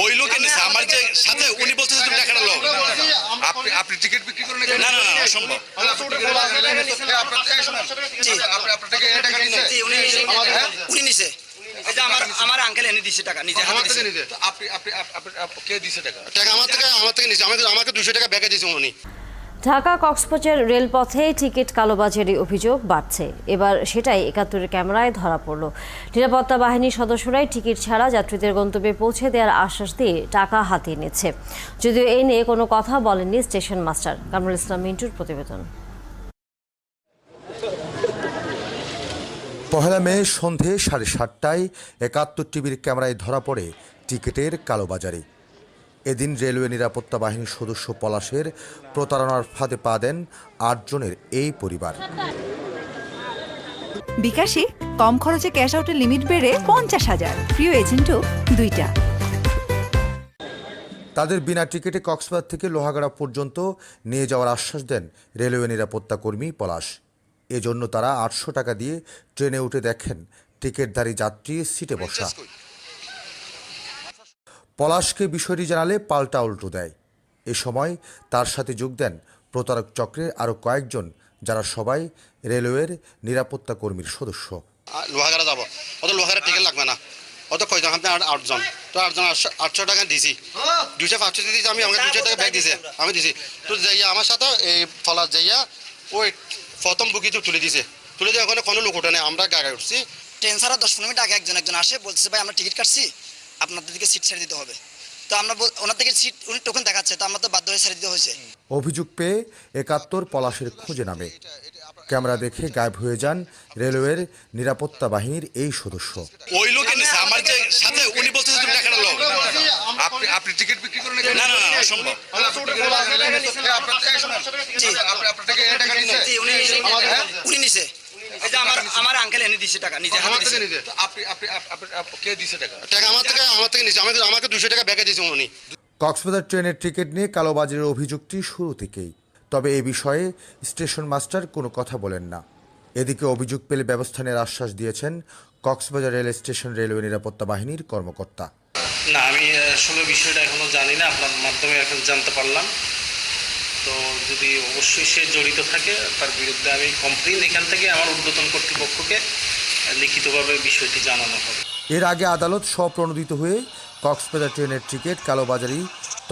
ওই লোকে নিছে আমার যে সাথে উনি বলতেছে তুমি টাকা নাও। আপনি টিকিট বিক্রি করেন না না না অসম্ভব। উনি নিছে এই যে আমার আঙ্কেল এনে দিছে টাকা নিজে হাতে দিছে। আপনি কে দিছে টাকা? টাকা আমার থেকে নিছে আমাকে 200 টাকা ব্যাগে দিয়েছে উনি। ঢাকা কক্সবাজার রেলপথে টিকিট কালোবাজারি অভিযোগ বাড়ছে। এবার সেটাই ৭১-এর ক্যামেরায় ধরা পড়ল। নিরাপত্তা বাহিনীর সদস্যরাই টিকিট ছাড়া যাত্রীদের গন্তব্যে পৌঁছে দেওয়ার আশ্বাস দিয়ে টাকা হাতিয়ে নিচ্ছে। যদিও এই নিয়ে কোনো কথা বলেননি স্টেশন মাস্টার। কামরুল ইসলাম মিন্টুর প্রতিবেদন। পহেলা মে সন্ধে 7:30টায় ৭১ টিভির ক্যামেরায় ধরা পড়ে টিকিটের কালোবাজারি। এদিন রেলওয়ে নিরাপত্তা বাহিনীর সদস্য পলাশের প্রতারণার ফাঁদে পা দেন ৮ জনের এই পরিবার। বিকাশে কম খরচে ক্যাশ আউটের লিমিট বেড়ে ৫০,০০০, প্রিয় এজেন্টও ২টা। তাদের বিনা টিকিটে কক্সবাজার থেকে লোহাগাড়া পর্যন্ত নিয়ে যাওয়ার আশ্বাস দেন রেলওয়ে নিরাপত্তা কর্মী পলাশ। এজন্য তারা ৮০০ টাকা দিয়ে ট্রেনে উঠে দেখেন টিকিটধারী যাত্রী সিটে বসা। পলাশকে বিষয়টি জানালে পাল্টা উল্টো দেয়। এ সময় তার সাথে যোগ দেন প্রতারক চক্রের আরও কয়েকজন, যারা সবাই রেলওয়ের নিরাপত্তা কর্মীর সদস্য। লোহাগাড়া যাবো, অত লোহাগাড়া টিকিট লাগবে না, অত কয়জন আপনি ৮ জন, তো ৮ জন ৮০০ টাকা দিছি, ২৫০ দিয়েছি আমি, আমাকে ২০০ টাকা ব্যাগ দিয়েছে আমি দিছি। তো যাইয়া আমার সাথে এই ফলার যাইয়া ওই প্রথম বুকিতে তুলে দিছে, তুলে দিয়ে ওখানে কোনো লোক ওঠে নেই, আমরা গাড়ি উঠছি। ট্রেন ছাড়া ১০-১৫ মিনিট আগে একজন আসে বলতেছে ভাই আমরা টিকিট কাটছি, আপনাদেরকে সিট ছেড়ে দিতে হবে। তো আমরা ওনার থেকে সিট উনি টোকেন দেখাচ্ছে, তো আমরা তো বাধ্য হয়ে ছেড়ে দিতে হয়েছে। অভিযোগ পেয়ে ৭১ পলাশের খোঁজে নামে। ক্যামেরা দেখে গায়েব হয়ে যান রেলওয়ের নিরাপত্তা বাহিনীর এই সদস্য। ওই লোকে নিছে আমার যে সাথে উনি বলতেছে তুমি টাকা নাও। আপনি টিকিট বিক্রি করেন না না না অসম্ভব। উনি নিছে এই যে আমার আঙ্কেল এনে দিছে টাকা নিজে হাতে দিছে। আপনি কে দিছে টাকা? টাকা আমার থেকে নিছে আমাকে ২০০ টাকা ব্যাগে দিয়েছে উনি। কক্সবাজার ট্রেনের টিকিট নিয়ে কালোবাজারের অভিযোগটি শুরু থেকেই, তবে এ বিষয়ে স্টেশন মাস্টার কোনো কথা বলেন না। এদিকে অভিযোগ পেলে ব্যবস্থা নেওয়ার আশ্বাস দিয়েছেন কক্সবাজার রেল স্টেশন রেলওয়ে নিরাপত্তা বাহিনীর কর্মকর্তা। না, আমি আসলে বিষয়টা এখনো জানি না, আপনার মাধ্যমে এখন জানতে পারলাম। তো যদি অবশ্যই সে জড়িত থাকে তার বিরুদ্ধে আমি কমপ্লেন এখান থেকে আমার ঊর্ধ্বতন কর্তৃপক্ষকে লিখিতভাবে বিষয়টি জানানো হবে। এর আগে আদালত স্বপ্রণোদিত হয়ে কক্সবাজার ট্রেনের টিকিট কালোবাজারি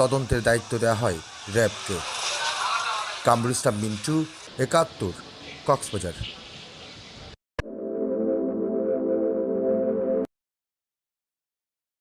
তদন্তের দায়িত্ব দেওয়া হয় র্যাবকে। কামরুল ইসলাম মিন্টু, ৭১, কক্সবাজার।